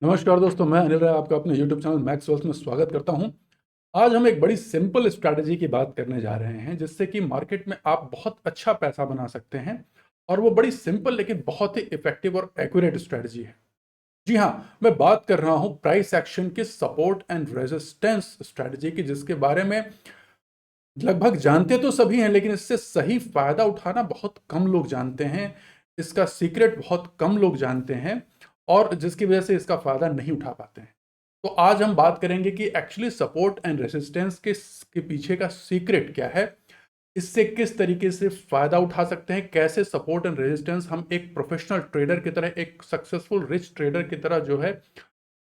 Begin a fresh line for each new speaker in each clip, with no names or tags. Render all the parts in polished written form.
नमस्कार दोस्तों, मैं अनिल राय आपका अपने YouTube चैनल मैक्स वेल्थ में स्वागत करता हूं। आज हम एक बड़ी सिंपल स्ट्रैटेजी की बात करने जा रहे हैं जिससे कि मार्केट में आप बहुत अच्छा पैसा बना सकते हैं। और वो बड़ी सिंपल लेकिन बहुत ही इफेक्टिव और एक्यूरेट स्ट्रैटेजी है। जी हाँ, मैं बात कर रहा हूं प्राइस एक्शन की सपोर्ट एंड रेजिस्टेंस स्ट्रैटेजी की, जिसके बारे में लगभग जानते तो सभी हैं लेकिन इससे सही फायदा उठाना बहुत कम लोग जानते हैं। इसका सीक्रेट बहुत कम लोग जानते हैं और जिसकी वजह से इसका फायदा नहीं उठा पाते हैं। तो आज हम बात करेंगे कि एक्चुअली सपोर्ट एंड रेसिस्टेंस के पीछे का सीक्रेट क्या है, इससे किस तरीके से फायदा उठा सकते हैं, कैसे सपोर्ट एंड रेजिस्टेंस हम एक प्रोफेशनल ट्रेडर की तरह, एक सक्सेसफुल रिच ट्रेडर की तरह जो है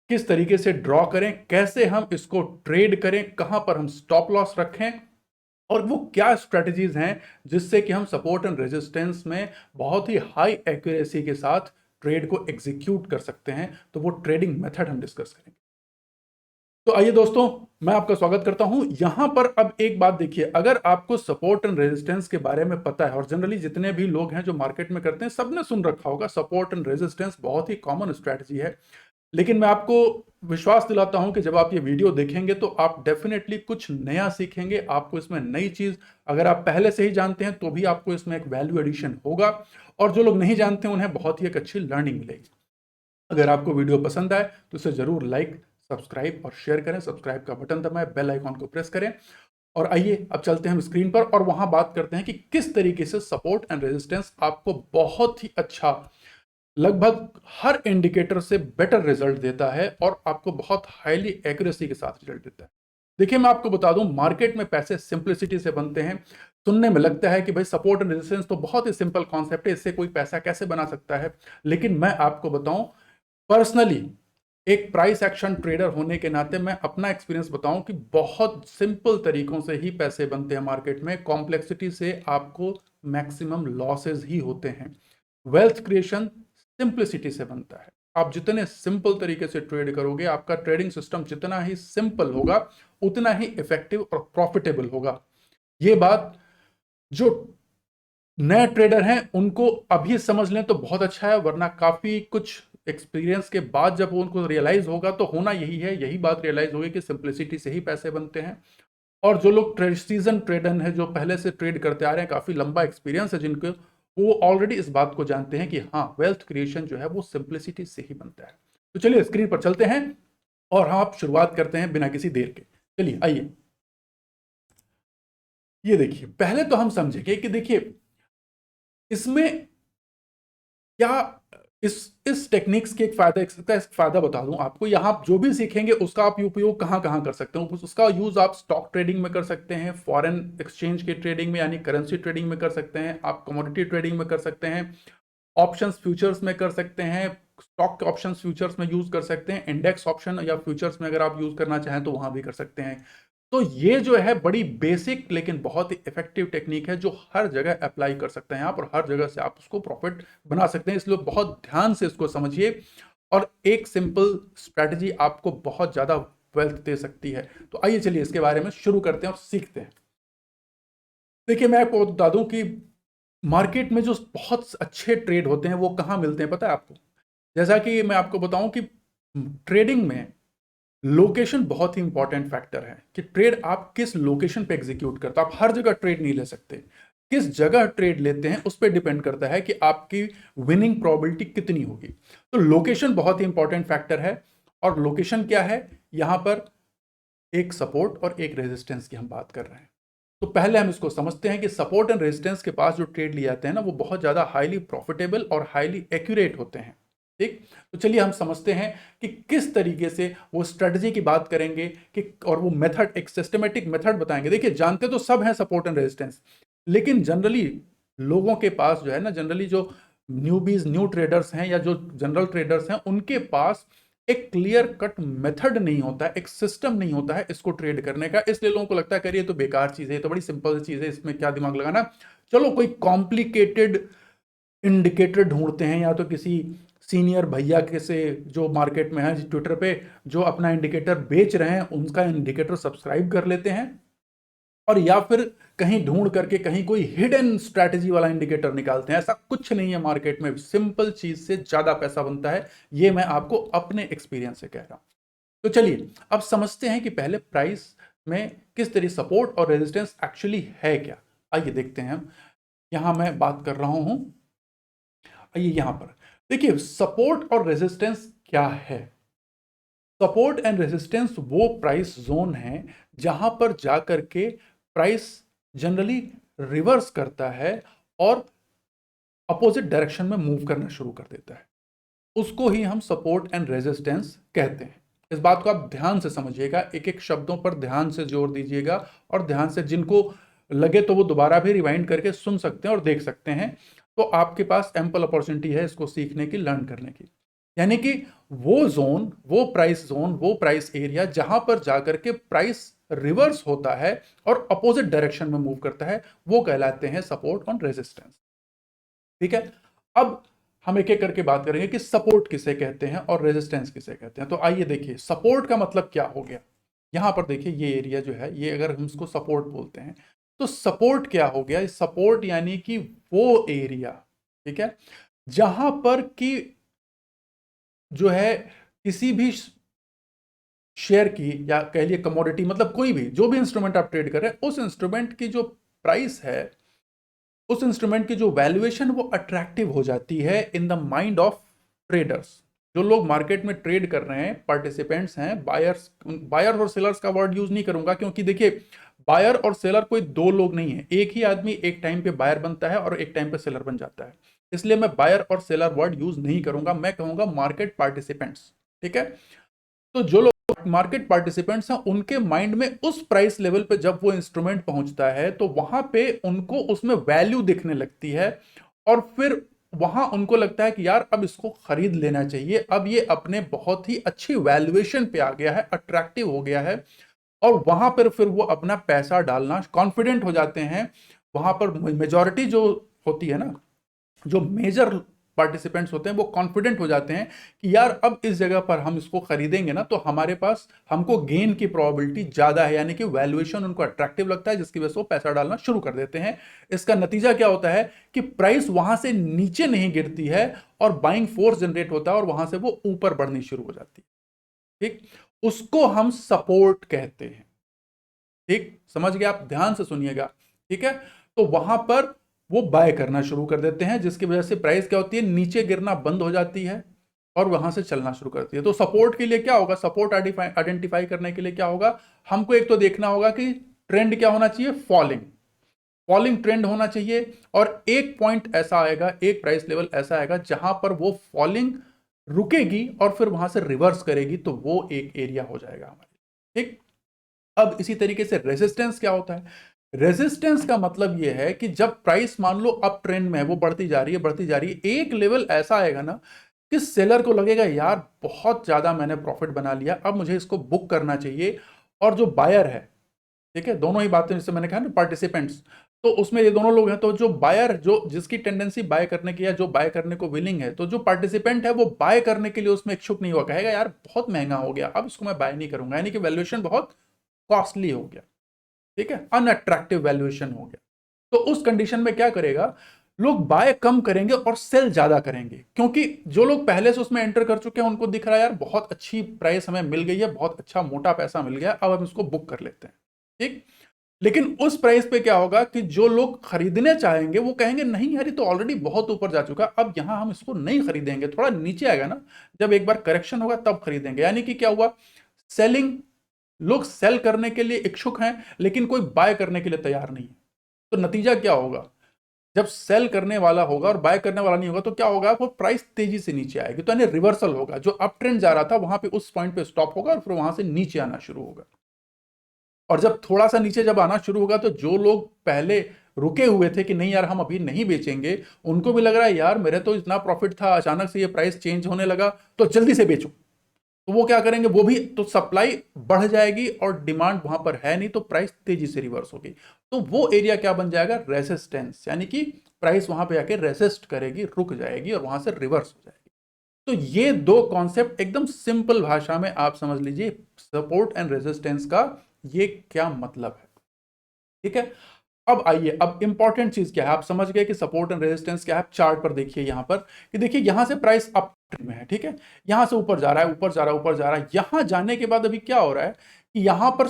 किस तरीके से ड्रॉ करें, कैसे हम इसको ट्रेड करें, कहां पर हम स्टॉप लॉस रखें और वो क्या स्ट्रेटजीज हैं जिससे कि हम सपोर्ट एंड रेजिस्टेंस में बहुत ही हाई एक्यूरेसी के साथ ट्रेड को एग्जीक्यूट कर सकते हैं। तो वो ट्रेडिंग मेथड हम डिस्कस करेंगे। तो आइए दोस्तों, मैं आपका स्वागत करता हूं यहां पर। अब एक बात देखिए, अगर आपको सपोर्ट एंड रेजिस्टेंस के बारे में पता है, और जनरली जितने भी लोग हैं जो मार्केट में करते हैं सबने सुन रखा होगा, सपोर्ट एंड रेजिस्टेंस बहुत ही कॉमन स्ट्रेटजी है। लेकिन मैं आपको विश्वास दिलाता हूं कि जब आप ये वीडियो देखेंगे तो आप डेफिनेटली कुछ नया सीखेंगे। आपको इसमें नई चीज, अगर आप पहले से ही जानते हैं तो भी आपको इसमें एक वैल्यू एडिशन होगा, और जो लोग नहीं जानते उन्हें बहुत ही एक अच्छी लर्निंग मिलेगी। अगर आपको वीडियो पसंद आए तो इसे जरूर लाइक, सब्सक्राइब और शेयर करें। सब्सक्राइब का बटन दबाएं, बेल आइकॉन को प्रेस करें। और आइए अब चलते हैं हम स्क्रीन पर और वहां बात करते हैं कि किस तरीके से सपोर्ट एंड रेजिस्टेंस आपको बहुत ही अच्छा, लगभग हर इंडिकेटर से बेटर रिजल्ट देता है और आपको बहुत हाईली एक्यूरेसी के साथ रिजल्ट देता है। देखिए, मैं आपको बता दूं, मार्केट में पैसे सिंपलिसिटी से बनते हैं। सुनने में लगता है कि भाई सपोर्ट एंड रेजिस्टेंस तो बहुत ही सिंपल कॉन्सेप्ट है, इससे कोई पैसा कैसे बना सकता है। लेकिन मैं आपको बताऊं, पर्सनली एक प्राइस एक्शन ट्रेडर होने के नाते मैं अपना एक्सपीरियंस बताऊं कि बहुत सिंपल तरीकों से ही पैसे बनते हैं मार्केट में। कॉम्प्लेक्सिटी से आपको मैक्सिमम लॉसेस ही होते हैं। वेल्थ क्रिएशन सिंपलिसिटी से बनता है। आप जितने सिंपल तरीके से ट्रेड करोगे, आपका ट्रेडिंग सिस्टम जितना ही सिंपल होगा उतना ही इफेक्टिव और प्रॉफिटेबल होगा। ये बात जो नए ट्रेडर हैं उनको अभी समझ लें तो बहुत अच्छा है, वरना काफी कुछ एक्सपीरियंस के बाद जब उनको रियलाइज होगा तो होना यही है, यही बात रियलाइज होगी कि सिंपलिसिटी से ही पैसे बनते हैं। और जो लोग सीजन ट्रेडर हैं, जो पहले से ट्रेड करते आ रहे हैं, काफी लंबा एक्सपीरियंस है जिनको, वो ऑलरेडी इस बात को जानते हैं कि हाँ, वेल्थ क्रिएशन जो है वो सिंपलिसिटी से ही बनता है। तो चलिए स्क्रीन पर चलते हैं और हम आप शुरुआत करते हैं बिना किसी देर के। चलिए आइए, ये देखिए, पहले तो हम समझेंगे कि देखिए इसमें क्या, इस टेक्निक्स के एक फायदा, इसका एक फायदा बता दूं आपको। यहाँ आप जो भी सीखेंगे उसका आप उपयोग कहाँ कहाँ कर सकते हो। उसका यूज आप स्टॉक ट्रेडिंग में कर सकते हैं, फॉरेन एक्सचेंज के ट्रेडिंग में यानी करेंसी ट्रेडिंग में कर सकते हैं, आप कमोडिटी ट्रेडिंग में कर सकते हैं, ऑप्शंस फ्यूचर्स में कर सकते हैं, स्टॉक ऑप्शंस फ्यूचर्स में यूज कर सकते हैं, इंडेक्स ऑप्शन या फ्यूचर्स में अगर आप यूज करना चाहें तो वहां भी कर सकते हैं। तो ये जो है बड़ी बेसिक लेकिन बहुत ही इफेक्टिव टेक्निक है जो हर जगह अप्लाई कर सकते हैं आप, और हर जगह से आप उसको प्रॉफिट बना सकते हैं। इसलिए बहुत ध्यान से इसको समझिए, और एक सिंपल स्ट्रेटजी आपको बहुत ज्यादा वेल्थ दे सकती है। तो आइए चलिए इसके बारे में शुरू करते हैं और सीखते हैं। देखिए, मैं आपको बता दूं कि मार्केट में जो बहुत अच्छे ट्रेड होते हैं वो कहाँ मिलते हैं पता है आपको। जैसा कि मैं आपको बताऊं कि ट्रेडिंग में लोकेशन बहुत ही इंपॉर्टेंट फैक्टर है कि ट्रेड आप किस लोकेशन पे एग्जीक्यूट करते हो। आप हर जगह ट्रेड नहीं ले सकते। किस जगह ट्रेड लेते हैं उस पर डिपेंड करता है कि आपकी विनिंग प्रोबेबिलिटी कितनी होगी। तो लोकेशन बहुत ही इंपॉर्टेंट फैक्टर है। और लोकेशन क्या है, यहां पर एक सपोर्ट और एक रेजिस्टेंस की हम बात कर रहे हैं। तो पहले हम इसको समझते हैं कि सपोर्ट एंड रेजिस्टेंस के पास जो ट्रेड लिए जाते हैं ना, वो बहुत ज्यादा हाईली प्रॉफिटेबल और हाईली एक्यूरेट होते हैं। ठीक, तो चलिए हम समझते हैं कि किस तरीके से वो स्ट्रेटजी की बात करेंगे कि, और वो मेथड, एक सिस्टमेटिक मेथड बताएंगे। देखिए, जानते तो सब हैं सपोर्ट एंड रेजिस्टेंस, लेकिन जनरली लोगों के पास जो है ना, जनरली जो न्यूबीज, न्यू ट्रेडर्स हैं या जो जनरल ट्रेडर्स हैं, उनके पास एक क्लियर कट मेथड नहीं होता है, एक सिस्टम नहीं होता है इसको ट्रेड करने का। इसलिए लोगों को लगता है कि ये तो बेकार चीज है, ये तो बड़ी सिंपल चीज है, इसमें क्या दिमाग लगाना। चलो कोई कॉम्प्लिकेटेड इंडिकेटर ढूंढते हैं, या तो किसी सीनियर भैया के से जो मार्केट में है, ट्विटर पे जो अपना इंडिकेटर बेच रहे हैं, उनका इंडिकेटर सब्सक्राइब कर लेते हैं और या फिर कहीं ढूंढ करके कहीं कोई हिडन स्ट्रैटेजी वाला इंडिकेटर निकालते हैं। ऐसा कुछ नहीं है मार्केट में, सिंपल चीज से ज्यादा पैसा बनता है। ये मैं आपको अपने एक्सपीरियंस से कह रहा हूं। तो चलिए अब समझते हैं कि पहले प्राइस में किस तरह सपोर्ट और रेजिस्टेंस एक्चुअली है क्या। आइए देखते हैं हम। यहां मैं बात कर रहा हूं, आइए यहां पर देखिए सपोर्ट और रेजिस्टेंस क्या है। सपोर्ट एंड रेजिस्टेंस वो प्राइस जोन है जहां पर जाकर के प्राइस जनरली रिवर्स करता है और अपोजिट डायरेक्शन में मूव करना शुरू कर देता है। उसको ही हम सपोर्ट एंड रेजिस्टेंस कहते हैं। इस बात को आप ध्यान से समझिएगा, एक एक शब्दों पर ध्यान से जोर दीजिएगा और ध्यान से, जिनको लगे तो वो दोबारा भी रिवाइंड करके सुन सकते हैं और देख सकते हैं। तो आपके पास एम्पल अपॉर्चुनिटी है इसको सीखने की, लर्न करने की। यानी कि वो जोन, वो प्राइस एरिया जहां पर जाकर के प्राइस रिवर्स होता है और अपोजिट डायरेक्शन में मूव करता है, वो कहलाते हैं सपोर्ट और रेजिस्टेंस। ठीक है, अब हम एक एक करके बात करेंगे कि सपोर्ट किसे कहते हैं और रेजिस्टेंस किसे कहते हैं। तो आइए देखिए सपोर्ट का मतलब क्या हो गया। यहां पर देखिए ये एरिया जो है, ये अगर हम इसको सपोर्ट बोलते हैं तो सपोर्ट क्या हो गया। सपोर्ट यानी कि वो एरिया, ठीक है, जहां पर कि जो है किसी भी शेयर की या कह लिए कमोडिटी, मतलब कोई भी जो भी इंस्ट्रूमेंट आप ट्रेड कर रहे हैं, उस इंस्ट्रूमेंट की जो प्राइस है, उस इंस्ट्रूमेंट की जो वैल्यूएशन वो अट्रैक्टिव हो जाती है in the mind of traders. जो लोग मार्केट में ट्रेड कर रहे हैं, पार्टिसिपेंट्स हैं, बायर और सेलर्स का वर्ड यूज नहीं करूंगा, क्योंकि देखिए बायर और सेलर कोई दो लोग नहीं है, एक ही आदमी एक टाइम पे बायर बनता है और एक टाइम पे सेलर बन जाता है। इसलिए मैं बायर और सेलर वर्ड यूज नहीं करूंगा, मैं कहूंगा मार्केट पार्टिसिपेंट्स। ठीक है, तो जो लोग मार्केट पार्टिसिपेंट्स हैं उनके माइंड में उस प्राइस लेवल पे जब वो इंस्ट्रूमेंट पहुंचता है तो वहां पे उनको उसमें वैल्यू दिखने लगती है और फिर वहां उनको लगता है कि यार अब इसको खरीद लेना चाहिए, अब ये अपने बहुत ही अच्छी वैल्यूएशन पे आ गया है, अट्रैक्टिव हो गया है। और वहां पर फिर वो अपना पैसा डालना कॉन्फिडेंट हो जाते हैं। वहां पर मेजॉरिटी जो होती है ना, जो मेजर पार्टिसिपेंट्स होते हैं, वो कॉन्फिडेंट हो जाते हैं कि यार अब इस जगह पर हम इसको खरीदेंगे ना तो हमारे पास हमको गेन की प्रोबेबिलिटी ज्यादा है, यानी कि वैल्यूएशन उनको अट्रैक्टिव लगता है, जिसकी वजह से वो पैसा डालना शुरू कर देते हैं। इसका नतीजा क्या होता है कि प्राइस वहां से नीचे नहीं गिरती है और बाइंग फोर्स जनरेट होता है और वहां से वो ऊपर बढ़नी शुरू हो जाती है। ठीक, उसको हम सपोर्ट कहते हैं। ठीक, समझ गए आप, ध्यान से सुनिएगा। ठीक है, तो वहां पर वो बाय करना शुरू कर देते हैं, जिसकी वजह से प्राइस क्या होती है, नीचे गिरना बंद हो जाती है और वहां से चलना शुरू करती है। तो सपोर्ट के लिए क्या होगा, सपोर्ट आइडेंटिफाई करने के लिए क्या होगा, हमको एक तो देखना होगा कि ट्रेंड क्या होना चाहिए, फॉलिंग, फॉलिंग ट्रेंड होना चाहिए। और एक पॉइंट ऐसा आएगा, एक प्राइस लेवल ऐसा आएगा जहां पर वो फॉलिंग रुकेगी और फिर वहां से रिवर्स करेगी, तो वो एक एरिया हो जाएगा हमारे। ठीक, अब इसी तरीके से रेजिस्टेंस क्या होता है। रेजिस्टेंस का मतलब यह है कि जब प्राइस मान लो अप ट्रेंड में है, वो बढ़ती जा रही है बढ़ती जा रही है, एक लेवल ऐसा आएगा ना कि सेलर को लगेगा यार बहुत ज्यादा मैंने प्रॉफिट बना लिया, अब मुझे इसको बुक करना चाहिए। और जो बायर है, ठीक है, दोनों ही बातें जैसे मैंने कहा ना, पार्टिसिपेंट्स, तो उसमें ये दोनों लोग हैं। तो जो बायर, जो जिसकी टेंडेंसी बाय करने की या जो बाय करने को विलिंग है, तो जो पार्टिसिपेंट है वो बाय करने के लिए उसमें इच्छुक नहीं हुआ, कहेगा यार बहुत महंगा हो गया, अब इसको मैं बाय नहीं करूंगा, यानी कि वैल्यूएशन बहुत कॉस्टली हो गया। ठीक है, अनअट्रैक्टिव वैल्यूएशन हो गया। तो उस कंडीशन में क्या करेगा, लोग बाय कम करेंगे और सेल ज्यादा करेंगे, क्योंकि जो लोग पहले से उसमें एंटर कर चुके हैं उनको दिख रहा है यार बहुत अच्छी प्राइस हमें मिल गई है, बहुत अच्छा मोटा पैसा मिल गया, अब हम इसको बुक कर लेते हैं। ठीक, लेकिन उस प्राइस पे क्या होगा कि जो लोग खरीदने चाहेंगे वो कहेंगे नहीं यार ये तो ऑलरेडी बहुत ऊपर जा चुका, अब यहां हम इसको नहीं खरीदेंगे, थोड़ा नीचे आएगा ना, जब एक बार करेक्शन होगा तब खरीदेंगे। यानी कि क्या हुआ, सेलिंग, लोग सेल करने के लिए इच्छुक हैं लेकिन कोई बाय करने के लिए तैयार नहीं है। तो नतीजा क्या होगा, जब सेल करने वाला होगा और बाय करने वाला नहीं होगा तो क्या होगा, वो प्राइस तेजी से नीचे आएगी, तो यानी रिवर्सल होगा, जो अप ट्रेंड जा रहा था वहां पे उस पॉइंट पे स्टॉप होगा और फिर वहां से नीचे आना शुरू होगा। और जब थोड़ा सा नीचे जब आना शुरू होगा तो जो लोग पहले रुके हुए थे कि नहीं यार हम अभी नहीं बेचेंगे, उनको भी लग रहा है यार मेरे तो इतना प्रॉफिट था, अचानक से ये प्राइस चेंज होने लगा तो जल्दी से बेचो। तो वो क्या करेंगे, वो भी, तो सप्लाई बढ़ जाएगी और डिमांड वहां पर है नहीं, तो प्राइस तेजी से रिवर्स होगी। तो वो एरिया क्या बन जाएगा, रेसिस्टेंस, यानी कि प्राइस वहां पे आके रेसिस्ट करेगी, रुक जाएगी और वहां से रिवर्स हो जाएगी। तो ये दो कॉन्सेप्ट एकदम सिंपल भाषा में आप समझ लीजिए, सपोर्ट एंड रेजिस्टेंस का ये क्या मतलब है। ठीक है। अब आइए, अब इंपॉर्टेंट चीज क्या है, आप समझ गए कि सपोर्ट एंड रेजिस्टेंस क्या है। आप चार्ट पर देखिए यहां पर कि देखिए यहां से प्राइस अप ट्रेंड में है, ठीक है, यहां से ऊपर जा रहा है, ऊपर जा रहा है, ऊपर जा रहा है। यहां जाने के बाद अभी क्या हो रहा है कि यहां पर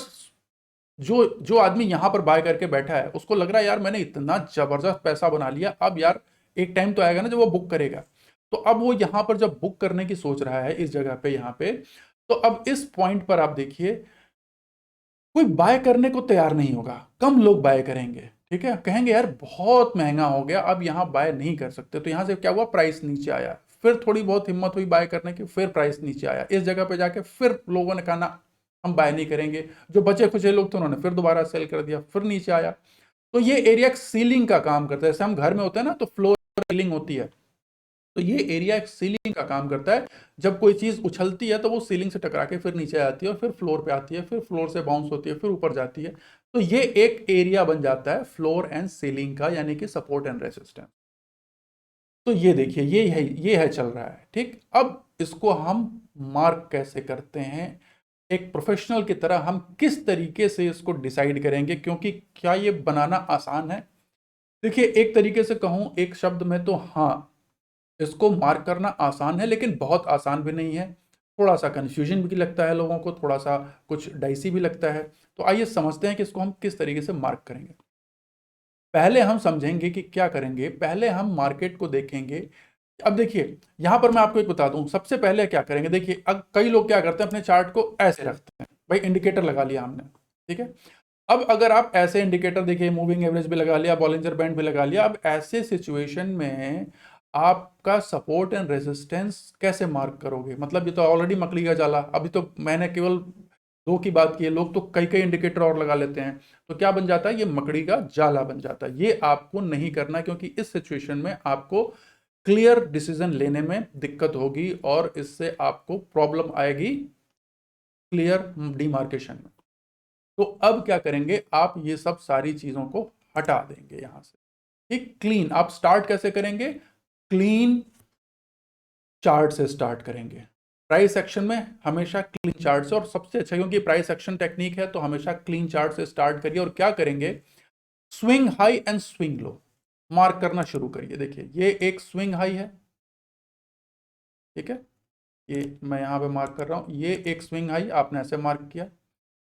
जो जो आदमी यहां पर बाय करके बैठा है उसको लग रहा है यार मैंने इतना जबरदस्त पैसा बना लिया, अब यार एक टाइम तो आएगा ना जब वो बुक करेगा। तो अब वो यहां पर जब बुक करने की सोच रहा है इस जगह पे, यहां पे, तो अब इस पॉइंट पर आप देखिए कोई बाय करने को तैयार नहीं होगा, कम लोग बाय करेंगे, ठीक है, कहेंगे यार बहुत महंगा हो गया, अब यहां बाय नहीं कर सकते। तो यहां से क्या हुआ, प्राइस नीचे आया, फिर थोड़ी बहुत हिम्मत हुई बाय करने की, फिर प्राइस नीचे आया, इस जगह पे जाके फिर लोगों ने कहा ना हम बाय नहीं करेंगे, जो बचे खुचे लोग थे उन्होंने फिर दोबारा सेल कर दिया, फिर नीचे आया। तो ये एरिया सीलिंग का काम करता है, जैसे हम घर में होते हैं ना तो फ्लोर सीलिंग होती है, तो ये एरिया एक सीलिंग का काम करता है। जब कोई चीज उछलती है तो वो सीलिंग से टकरा के फिर नीचे आती है और फिर फ्लोर पे आती है, फिर फ्लोर से बाउंस होती है, फिर ऊपर जाती है। तो ये एक एरिया बन जाता है फ्लोर एंड सीलिंग का, यानी कि सपोर्ट एंड रेसिस्टेंस। तो ये देखिए ये है चल रहा है, ठीक। अब इसको हम मार्क कैसे करते हैं, एक प्रोफेशनल की तरह हम किस तरीके से इसको डिसाइड करेंगे, क्योंकि क्या ये बनाना आसान है। देखिए एक तरीके से कहूं एक शब्द में तो हाँ, इसको मार्क करना आसान है, लेकिन बहुत आसान भी नहीं है, थोड़ा सा कंफ्यूजन भी लगता है लोगों को, थोड़ा सा कुछ डाइसी भी लगता है। तो आइए समझते हैं कि इसको हम किस तरीके से मार्क करेंगे। पहले हम समझेंगे कि क्या करेंगे, पहले हम मार्केट को देखेंगे। अब देखिए यहां पर मैं आपको एक बता दूं, सबसे पहले क्या करेंगे, देखिए अब कई लोग क्या करते हैं अपने चार्ट को ऐसे रखते हैं, भाई इंडिकेटर लगा लिया हमने, ठीक है। अब अगर आप ऐसे इंडिकेटर देखिए, मूविंग एवरेज भी लगा लिया, बॉलिंजर बैंड भी लगा लिया, अब ऐसे सिचुएशन में आपका सपोर्ट एंड रेजिस्टेंस कैसे मार्क करोगे, मतलब ये तो ऑलरेडी मकड़ी का जाला। अभी तो मैंने केवल दो की बात की है, लोग तो कई कई इंडिकेटर और लगा लेते हैं, तो क्या बन जाता है, ये मकड़ी का जाला बन जाता है। ये आपको नहीं करना, क्योंकि इस सिचुएशन में आपको क्लियर डिसीजन लेने में दिक्कत होगी और इससे आपको प्रॉब्लम आएगी क्लियर डिमार्केशन में। तो अब क्या करेंगे, आप ये सब सारी चीजों को हटा देंगे यहां से, ठीक। क्लीन आप स्टार्ट कैसे करेंगे, क्लीन चार्ट से स्टार्ट करेंगे। प्राइस एक्शन में हमेशा क्लीन चार्ट से, और सबसे अच्छा क्योंकि प्राइस एक्शन टेक्निक है तो हमेशा क्लीन चार्ट से स्टार्ट करिए। और क्या करेंगे, swing high and swing low mark करना शुरू करिए। देखिए ये एक स्विंग हाई है, ठीक है, ये मैं यहां पे मार्क कर रहा हूं, ये एक स्विंग हाई आपने ऐसे मार्क किया।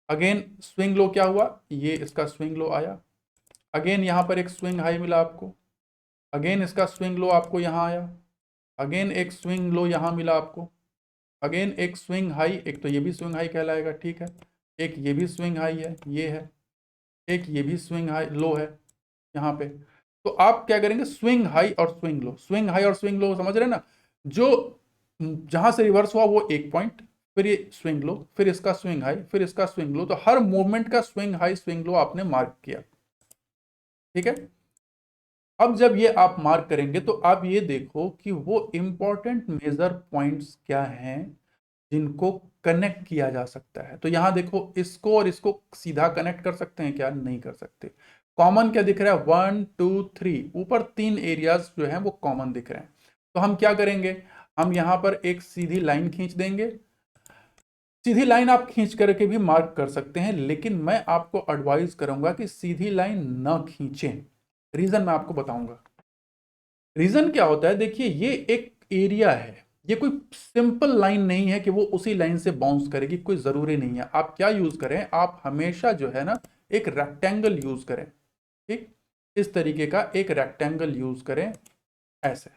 अगेन स्विंग लो क्या हुआ, ये इसका स्विंग लो आया। अगेन यहां पर एक स्विंग हाई मिला आपको, अगेन इसका स्विंग लो आपको यहां आया। अगेन एक स्विंग लो यहां मिला आपको। अगेन एक स्विंग हाई, एक तो ये भी स्विंग हाई कहलाएगा, ठीक है, एक ये भी स्विंग हाई है, ये है, एक ये भी स्विंग हाई लो है यहाँ पे। तो आप क्या करेंगे, स्विंग हाई और स्विंग लो, स्विंग हाई और स्विंग लो, समझ रहे ना, जो जहां से रिवर्स हुआ वो एक पॉइंट, फिर ये स्विंग लो, फिर इसका स्विंग हाई, फिर इसका स्विंग लो। तो हर मूवमेंट का स्विंग हाई स्विंग लो आपने मार्क किया, ठीक है। अब जब ये आप मार्क करेंगे तो आप ये देखो कि वो इंपॉर्टेंट मेजर पॉइंट्स क्या हैं जिनको कनेक्ट किया जा सकता है। तो यहां देखो इसको और इसको सीधा कनेक्ट कर सकते हैं क्या, नहीं कर सकते। कॉमन क्या दिख रहा है, 1 2 3, ऊपर तीन एरियाज जो हैं वो कॉमन दिख रहे हैं। तो हम क्या करेंगे, हम यहां पर एक सीधी लाइन खींच देंगे। सीधी लाइन आप खींच करके भी मार्क कर सकते हैं, लेकिन मैं आपको एडवाइस करूंगा कि सीधी लाइन न खींचें। रीजन मैं आपको बताऊंगा। रीजन क्या होता है, देखिए ये एक एरिया है, ये कोई सिंपल लाइन नहीं है कि वो उसी लाइन से बाउंस करेगी, कोई जरूरी नहीं है। आप क्या यूज करें, आप हमेशा जो है ना एक रेक्टेंगल यूज करें, ठीक, इस तरीके का एक रेक्टेंगल यूज करें। ऐसे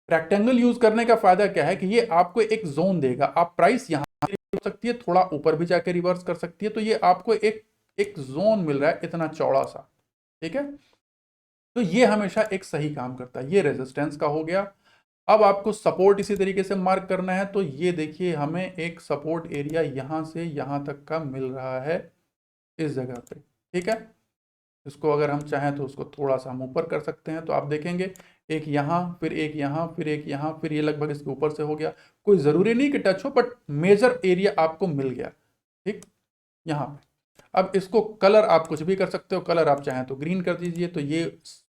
रेक्टेंगल यूज करने का फायदा क्या है कि ये आपको एक जोन देगा, आप प्राइस यहां हो सकती है, थोड़ा ऊपर भी जाके रिवर्स कर सकती है, तो ये आपको एक एक जोन मिल रहा है इतना चौड़ा सा, ठीक है। तो ये हमेशा एक सही काम करता है। ये रेजिस्टेंस का हो गया। अब आपको सपोर्ट इसी तरीके से मार्क करना है, तो ये देखिए हमें एक सपोर्ट एरिया यहां से यहां तक का मिल रहा है इस जगह पे, ठीक है। इसको अगर हम चाहें तो उसको थोड़ा सा हम ऊपर कर सकते हैं, तो आप देखेंगे एक यहाँ, फिर एक यहाँ, फिर एक यहाँ, फिर ये लगभग इसके ऊपर से हो गया। कोई जरूरी नहीं कि टच हो, बट मेजर एरिया आपको मिल गया, ठीक, यहाँ पे। अब इसको कलर आप कुछ भी कर सकते हो, कलर आप चाहें तो ग्रीन कर दीजिए, तो ये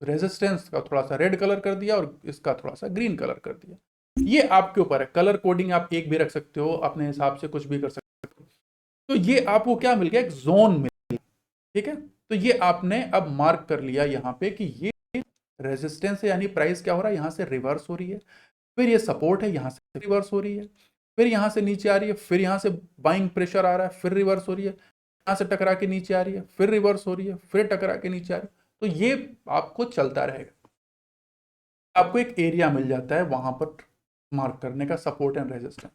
रेजिस्टेंस का थोड़ा सा रेड कलर कर दिया और इसका थोड़ा सा ग्रीन कलर कर दिया। ये आपके ऊपर है, कलर कोडिंग आप एक भी रख सकते हो, अपने हिसाब से कुछ भी कर सकते हो। तो ये आपको क्या मिल गया, एक जोन मिल गया, ठीक है, तो ये आपने अब मार्क कर लिया यहाँ पे कि ये रेजिस्टेंस है, यानी प्राइस क्या हो रहा है, यहाँ से रिवर्स हो रही है, फिर ये सपोर्ट है, यहाँ से रिवर्स हो रही है, फिर यहाँ से नीचे आ रही है, फिर यहाँ से बाइंग प्रेशर आ रहा है, फिर रिवर्स हो रही है, यहाँ से टकरा के नीचे आ रही है, फिर रिवर्स हो रही है, फिर टकरा के नीचे आ रही है। तो ये आपको चलता रहेगा, आपको एक एरिया मिल जाता है वहां पर मार्क करने का, सपोर्ट एंड रेजिस्टेंस।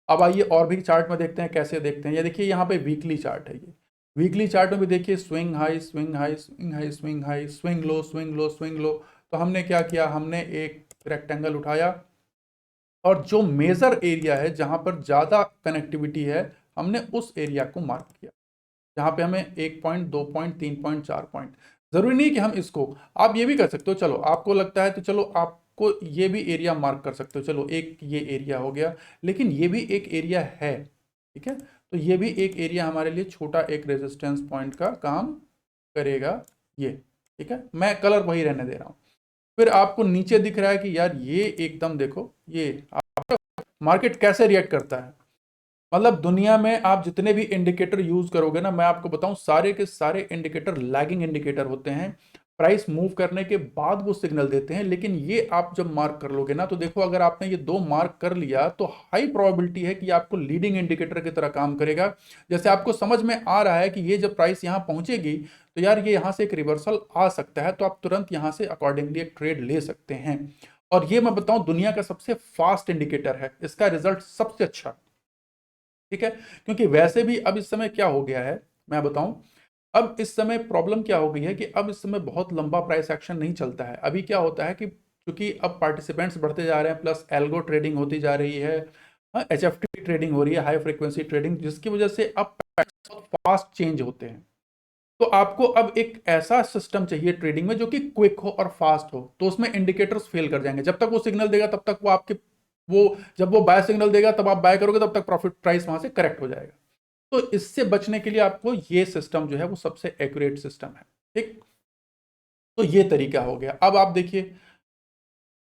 अब आइए और भी चार्ट में देखते हैं, कैसे देखते हैं। ये देखिए यहाँ पे वीकली चार्ट है, ये वीकली चार्ट में भी देखिए swing high, swing high, swing high, swing high, swing low, swing low, swing low. तो हमने क्या किया, हमने एक रेक्टेंगल उठाया और जो मेजर एरिया है जहां पर ज्यादा कनेक्टिविटी है, हमने उस एरिया को मार्क किया, जहां पे हमें 1 पॉइंट, 2 पॉइंट, 3 पॉइंट, 4 पॉइंट। जरूरी नहीं कि हम इसको, आप ये भी कर सकते हो, चलो आपको लगता है तो चलो आपको ये भी एरिया मार्क कर सकते हो, चलो एक ये एरिया हो गया, लेकिन ये भी एक एरिया है, ठीक है, तो ये भी एक एरिया हमारे लिए छोटा एक रेजिस्टेंस पॉइंट का काम करेगा ये, ठीक है, मैं कलर वही रहने दे रहा हूं। फिर आपको नीचे दिख रहा है कि यार ये एकदम देखो, ये मार्केट कैसे रिएक्ट करता है। मतलब दुनिया में आप जितने भी इंडिकेटर यूज करोगे ना, मैं आपको बताऊं सारे के सारे इंडिकेटर लैगिंग इंडिकेटर होते हैं, प्राइस मूव करने के बाद वो सिग्नल देते हैं। लेकिन ये आप जब मार्क कर लोगे ना, तो देखो अगर आपने ये दो मार्क कर लिया तो हाई प्रोबेबिलिटी है कि आपको लीडिंग इंडिकेटर की तरह काम करेगा। जैसे आपको समझ में आ रहा है कि ये जब प्राइस यहां पहुंचेगी तो यार ये यहां से एक रिवर्सल आ सकता है, तो आप तुरंत यहां से अकॉर्डिंगली एक ट्रेड ले सकते हैं। और ये मैं बताऊं दुनिया का सबसे फास्ट इंडिकेटर है, इसका रिजल्ट सबसे अच्छा, ठीक है। क्योंकि वैसे भी अब इस समय क्या हो गया है मैं बताऊं, अब इस समय प्रॉब्लम क्या हो गई है कि अब इस समय बहुत लंबा प्राइस एक्शन नहीं चलता है। अभी क्या होता है कि क्योंकि अब पार्टिसिपेंट्स बढ़ते जा रहे हैं, प्लस एल्गो ट्रेडिंग होती जा रही है, एचएफटी ट्रेडिंग हो रही है, हाई फ्रीक्वेंसी ट्रेडिंग, जिसकी वजह से अब बहुत फास्ट चेंज होते हैं। तो आपको अब एक ऐसा सिस्टम चाहिए ट्रेडिंग में जो कि क्विक हो और फास्ट हो, तो उसमें इंडिकेटर्स फेल कर जाएंगे। जब तक वो सिग्नल देगा तब तक वो आपके, वो जब वो बाय सिग्नल देगा तब आप बाय करोगे, तब तक प्रॉफिट प्राइस वहां से करेक्ट हो जाएगा। तो इससे बचने के लिए आपको ये सिस्टम जो है वो सबसे एक्यूरेट सिस्टम है, ठीक। तो ये तरीका हो गया। अब आप देखिए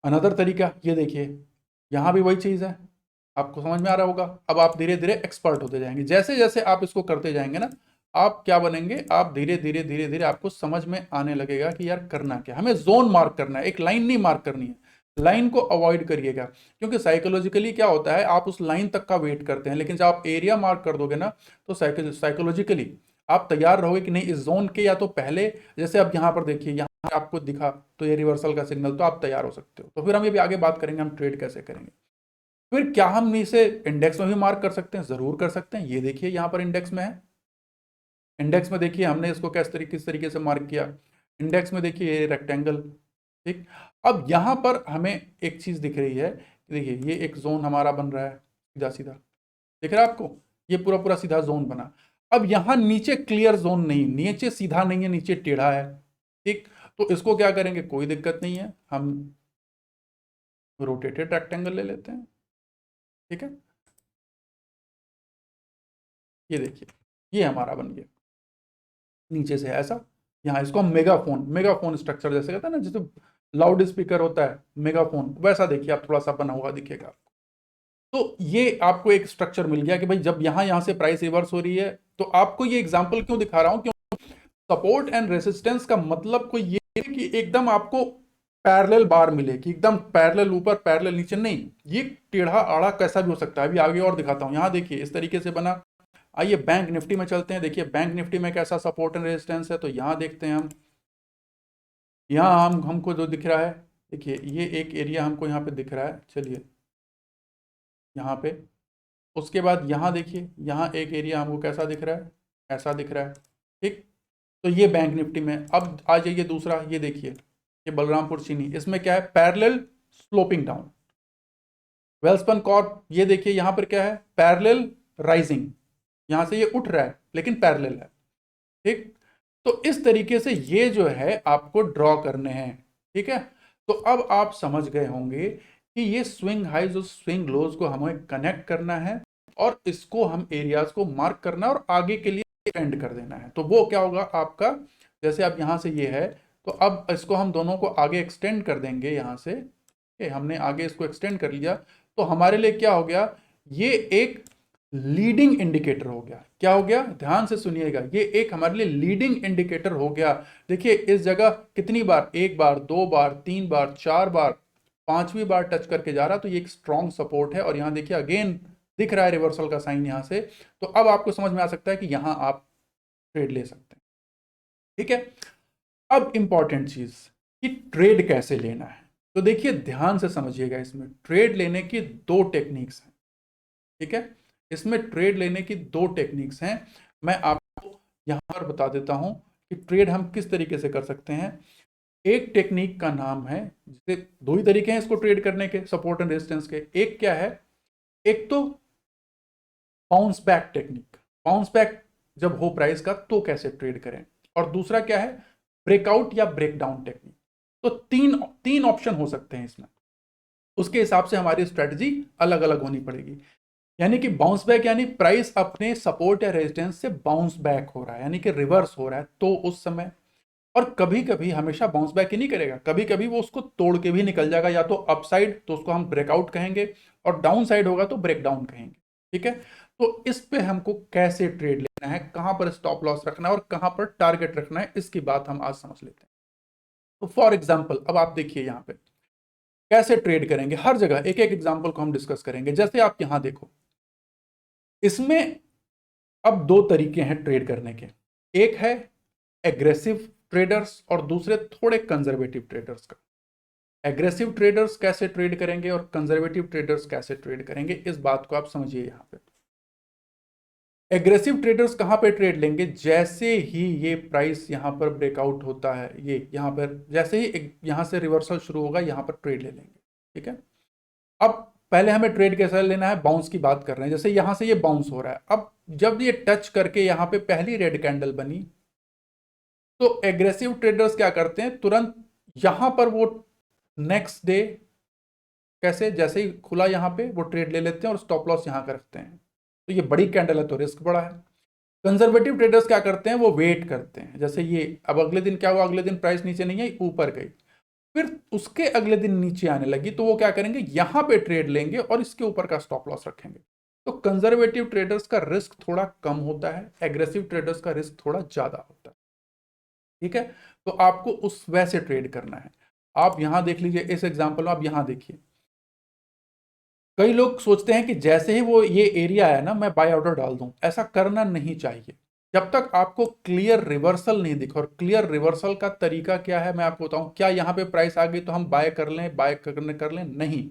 अनदर तरीका, ये देखिए यहां भी वही चीज है, आपको समझ में आ रहा होगा। अब आप धीरे धीरे एक्सपर्ट होते जाएंगे, जैसे जैसे आप इसको करते जाएंगे ना, आप क्या बनेंगे, आप धीरे धीरे धीरे धीरे आपको समझ में आने लगेगा कि यार करना क्या, हमें जोन मार्क करना है, एक लाइन नहीं मार्क करनी है। लाइन को अवॉइड करिएगा, क्योंकि साइकोलॉजिकली क्या होता है, आप उस लाइन तक का वेट करते हैं, लेकिन जब आप एरिया मार्क कर दोगे ना, तो साइकोलॉजिकली आप तैयार रहोगे कि नहीं इस जोन के या तो पहले, जैसे अब यहाँ पर देखिए, यहाँ आपको दिखा तो ये रिवर्सल का सिग्नल, तो आप तैयार हो सकते हो। तो फिर हम ये भी आगे बात करेंगे हम ट्रेड कैसे करेंगे। फिर क्या हम इसे इंडेक्स में भी मार्क कर सकते हैं, जरूर कर सकते हैं। ये देखिए यहाँ पर इंडेक्स में है, इंडेक्स में देखिए हमने इसको किस तरीके से मार्क किया। इंडेक्स में देखिए ये रेक्टेंगल, ठीक। अब यहाँ पर हमें एक चीज दिख रही है, देखिए ये एक जोन हमारा बन रहा है, सीधा सीधा दिख रहा है आपको, ये पूरा पूरा सीधा जोन बना। अब यहाँ नीचे क्लियर जोन नहीं, नीचे सीधा नहीं है, नीचे टेढ़ा है, ठीक। तो इसको क्या करेंगे, कोई दिक्कत नहीं है, हम रोटेटेड रेक्टेंगल ले लेते हैं, ठीक है। ये देखिए ये हमारा बन गया, नीचे से ऐसा, यहाँ इसको हम मेगाफोन, मेगाफोन स्ट्रक्चर जैसे कहते हैं ना, जैसे लाउड स्पीकर होता है मेगाफोन, वैसा देखिए आप थोड़ा सा बना हुआ दिखेगा। तो ये आपको एक स्ट्रक्चर मिल गया कि भाई जब यहाँ से प्राइस रिवर्स हो रही है, तो आपको ये एग्जांपल क्यों दिखा रहा हूं, क्यों सपोर्ट एंड रेसिस्टेंस का मतलब कोई ये है कि एकदम आपको पैरेलल बार मिले, कि एकदम पैरेलल ऊपर पैरेलल नीचे नहीं, ये टेढ़ा आड़ा कैसा भी हो सकता है। अभी आगे और दिखाता हूं, यहाँ देखिए इस तरीके से बना। आइए बैंक निफ्टी में चलते हैं, देखिए बैंक निफ्टी में कैसा सपोर्ट एंड रेजिस्टेंस है, तो यहाँ देखते हैं हम, यहाँ हमको जो दिख रहा है, देखिए ये एक एरिया हमको यहाँ पे दिख रहा है, चलिए यहाँ पे, उसके बाद यहाँ देखिए यहाँ एक एरिया हमको कैसा दिख रहा है, ऐसा दिख रहा है, ठीक। तो ये बैंक निफ्टी में। अब आ जाइए दूसरा, ये देखिए ये बलरामपुर चीनी, इसमें क्या है, parallel sloping down. Welspun Corp, ये देखिए यहाँ पर क्या है, पैरेलल राइजिंग, यहाँ से ये उठ रहा है लेकिन पैरेलल है, ठीक। तो इस तरीके से ये जो है आपको ड्रॉ करने हैं, ठीक है। तो अब आप समझ गए होंगे कि ये स्विंग हाइज और स्विंग लोज को हमें कनेक्ट करना है, और इसको हम एरियाज को मार्क करना है और आगे के लिए एक्सटेंड कर देना है। तो वो क्या होगा आपका, जैसे अब यहां से ये है, तो अब इसको हम दोनों को आगे एक्सटेंड कर देंगे यहां से, हमने आगे इसको एक्सटेंड कर लिया, तो हमारे लिए क्या हो गया, ये एक लीडिंग इंडिकेटर हो गया। क्या हो गया, ध्यान से सुनिएगा, ये एक हमारे लिए लीडिंग इंडिकेटर हो गया। देखिए इस जगह कितनी बार, एक बार, दो बार, तीन बार, चार बार, पांचवी बार टच करके जा रहा, तो ये एक स्ट्रॉन्ग सपोर्ट है। और यहां देखिए अगेन दिख रहा है रिवर्सल का साइन यहां से। तो अब आपको समझ में आ सकता है कि यहां आप ट्रेड ले सकते हैं। ठीक है, अब इंपॉर्टेंट चीज कि ट्रेड कैसे लेना है। तो देखिए ध्यान से समझिएगा, इसमें ट्रेड लेने की दो टेक्निक्स हैं। ठीक है, इसमें ट्रेड लेने की दो टेक्निक्स हैं। मैं आपको यहां पर बता देता हूं कि ट्रेड हम किस तरीके से कर सकते हैं। एक टेक्निक का नाम है, जिसे दो ही तरीके हैं इसको ट्रेड करने के, सपोर्ट एंड रेजिस्टेंस के। एक क्या है, एक तो bounce back technique, bounce back जब हो प्राइस का तो कैसे ट्रेड करें। और दूसरा क्या है, ब्रेकआउट या ब्रेकडाउन टेक्निक। तो तीन तीन ऑप्शन हो सकते हैं इसमें, उसके हिसाब से हमारी स्ट्रेटजी अलग अलग होनी पड़ेगी। यानी कि बाउंस बैक यानी प्राइस अपने सपोर्ट या रेजिस्टेंस से बाउंस बैक हो रहा है, यानी कि रिवर्स हो रहा है, तो उस समय। और कभी कभी हमेशा बाउंस बैक ही नहीं करेगा, कभी कभी वो उसको तोड़ के भी निकल जाएगा, या तो अपसाइड तो उसको हम ब्रेकआउट कहेंगे, और डाउन साइड होगा तो ब्रेकडाउन कहेंगे। ठीक है, तो इस पे हमको कैसे ट्रेड लेना है, कहां पर स्टॉप लॉस रखना है और कहां पर टारगेट रखना है, इसकी बात हम आज समझ लेते हैं। तो फॉर एग्जाम्पल अब आप देखिए यहां पे कैसे ट्रेड करेंगे, हर जगह एक एक एग्जाम्पल को हम डिस्कस करेंगे। जैसे आप यहां देखो, इसमें अब दो तरीके हैं ट्रेड करने के। एक है एग्रेसिव ट्रेडर्स और दूसरे थोड़े कंजर्वेटिव ट्रेडर्स का। एग्रेसिव ट्रेडर्स कैसे ट्रेड करेंगे और कंजर्वेटिव ट्रेडर्स कैसे ट्रेड करेंगे, इस बात को आप समझिए। यहां पे एग्रेसिव ट्रेडर्स कहां पे ट्रेड लेंगे, जैसे ही ये प्राइस यहां पर ब्रेकआउट होता है, ये यहां पर जैसे ही यहां से रिवर्सल शुरू होगा, यहां पर ट्रेड ले लेंगे। ठीक है, अब पहले हमें ट्रेड कैसा लेना है, बाउंस की बात कर रहे हैं। जैसे यहां से ये बाउंस हो रहा है, अब जब ये टच करके यहां पे पहली रेड कैंडल बनी, तो एग्रेसिव ट्रेडर्स क्या करते हैं, तुरंत यहां पर वो नेक्स्ट डे कैसे, जैसे ही खुला यहां पे वो ट्रेड ले लेते हैं और स्टॉप लॉस यहां का रखते हैं। तो ये बड़ी कैंडल है तो रिस्क बड़ा है। कंजर्वेटिव ट्रेडर्स क्या करते हैं, वो वेट करते हैं। जैसे ये अब अगले दिन क्या हुआ, अगले दिन प्राइस नीचे नहीं आई, ऊपर गई, फिर उसके अगले दिन नीचे आने लगी, तो वो क्या करेंगे, यहां पे ट्रेड लेंगे और इसके ऊपर का स्टॉप लॉस रखेंगे। तो कंजर्वेटिव ट्रेडर्स का रिस्क थोड़ा कम होता है, एग्रेसिव ट्रेडर्स का रिस्क थोड़ा ज्यादा होता है। ठीक है, तो आपको उस वैसे ट्रेड करना है। आप यहां देख लीजिए, इस एग्जांपल में आप यहां देखिए, कई लोग सोचते हैं कि जैसे ही वो ये एरिया है ना, मैं बाय ऑर्डर डाल दूं। ऐसा करना नहीं चाहिए जब तक आपको क्लियर रिवर्सल नहीं दिखे। और क्लियर रिवर्सल का तरीका क्या है मैं आपको बताऊं। क्या यहां पे प्राइस आ गई तो हम बाय कर लें, बाय कर लें, नहीं,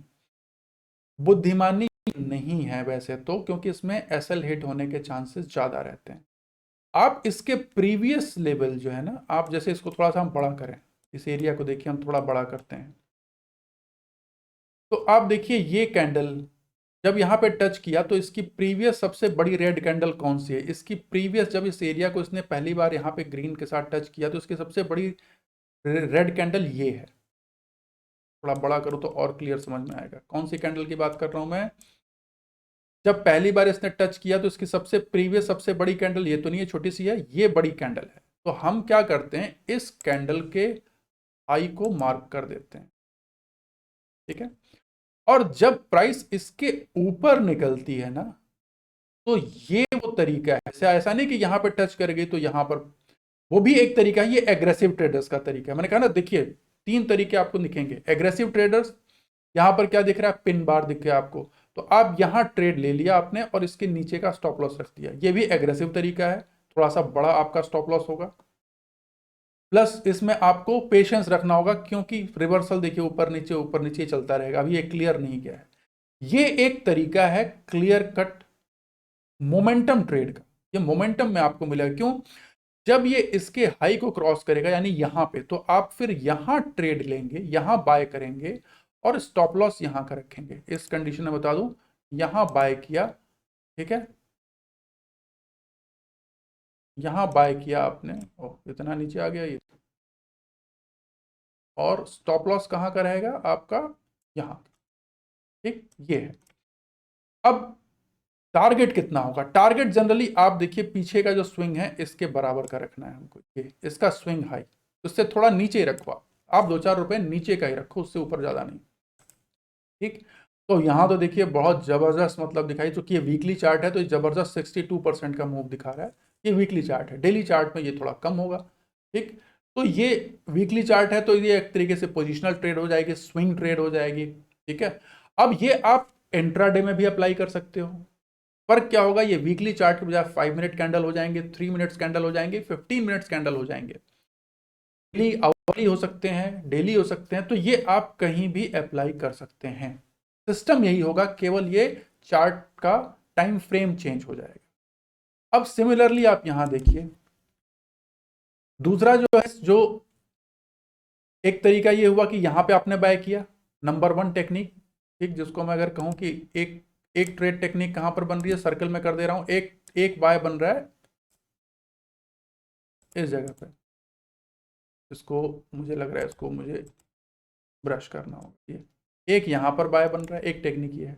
बुद्धिमानी नहीं है वैसे तो, क्योंकि इसमें एसएल हिट होने के चांसेस ज्यादा रहते हैं। आप इसके प्रीवियस लेवल जो है ना, आप जैसे इसको थोड़ा सा हम बड़ा करें, इस एरिया को देखिए, हम थोड़ा बड़ा करते हैं, तो आप देखिए ये कैंडल जब यहां पे टच किया, तो इसकी प्रीवियस सबसे बड़ी रेड कैंडल कौन सी है, इसकी प्रीवियस जब इस एरिया को इसने पहली बार यहां पे ग्रीन के साथ टच किया, तो इसकी सबसे बड़ी रेड कैंडल ये है। थोड़ा बड़ा करूं तो और क्लियर समझ में आएगा कौन सी कैंडल की बात कर रहा हूं मैं। जब पहली बार इसने टच किया तो इसकी सबसे प्रीवियस सबसे बड़ी कैंडल ये तो नहीं है, छोटी सी है, ये बड़ी कैंडल है। तो हम क्या करते हैं, इस कैंडल के हाई को मार्क कर देते हैं। ठीक है, और जब प्राइस इसके ऊपर निकलती है ना, तो ये वो तरीका है। ऐसा ऐसा नहीं कि यहां पर टच कर गई तो यहां पर, वो भी एक तरीका है, ये एग्रेसिव ट्रेडर्स का तरीका है। मैंने कहा ना, देखिए तीन तरीके आपको दिखेंगे। एग्रेसिव ट्रेडर्स, यहां पर क्या दिख रहा है, पिन बार दिख रहा है आपको, तो आप यहां ट्रेड ले लिया आपने और इसके नीचे का स्टॉप लॉस रख दिया, ये भी एग्रेसिव तरीका है, थोड़ा सा बड़ा आपका स्टॉप लॉस होगा। प्लस इसमें आपको पेशेंस रखना होगा, क्योंकि रिवर्सल देखिए ऊपर नीचे चलता रहेगा, अभी ये क्लियर नहीं किया है। ये एक तरीका है क्लियर कट मोमेंटम ट्रेड का। ये मोमेंटम में आपको मिलेगा, क्यों, जब ये इसके हाई को क्रॉस करेगा यानी यहां पे, तो आप फिर यहां ट्रेड लेंगे, यहां बाय करेंगे और स्टॉप लॉस यहां का रखेंगे। इस कंडीशन में बता दूं, यहां बाय किया, ठीक है, यहां बाय किया आपने, ओह इतना नीचे आ गया ये, और स्टॉप लॉस कहां का रहेगा आपका, यहां। ठीक, ये है। अब टारगेट कितना होगा, टारगेट जनरली आप देखिए पीछे का जो स्विंग है इसके बराबर का रखना है हमको, ये इसका स्विंग हाई, उससे थोड़ा नीचे ही रखो आप 2-4 रुपए नीचे का ही रखो, उससे ऊपर ज्यादा नहीं। ठीक, तो यहाँ तो देखिए बहुत जबरदस्त मतलब दिखाई, चूंकि ये वीकली चार्ट है तो ये जबरदस्त 62% का मूव दिखा रहा है। ये वीकली चार्ट है, डेली चार्ट में ये थोड़ा कम होगा। ठीक, तो ये वीकली चार्ट है तो ये एक तरीके से पोजिशनल ट्रेड हो जाएगी, स्विंग ट्रेड हो जाएगी। ठीक है, अब ये आप इंट्राडे में भी अप्लाई कर सकते हो। फर्क क्या होगा, ये वीकली चार्ट के बजाय 5 मिनट कैंडल हो जाएंगे, 3 मिनट्स कैंडल हो जाएंगे, 15 मिनट्स कैंडल हो जाएंगे। डेली आवरली हो सकते हैं, डेली हो सकते हैं, तो ये आप कहीं भी अप्लाई कर सकते हैं। सिस्टम यही होगा, केवल ये चार्ट का टाइम फ्रेम चेंज हो जाएगा। अब सिमिलरली आप यहां देखिए, दूसरा जो है, जो एक तरीका ये हुआ कि यहां पे आपने बाय किया, नंबर 1 टेक्निक। ठीक, जिसको मैं अगर कहूं कि एक एक ट्रेड टेक्निक कहां पर बन रही है, सर्कल में कर दे रहा हूं, एक बाय बन रहा है इस जगह पे। इसको मुझे लग रहा है, इसको मुझे ब्रश करना होगा। ये एक यहां पर बाय बन रहा है, एक टेक्निक ये है।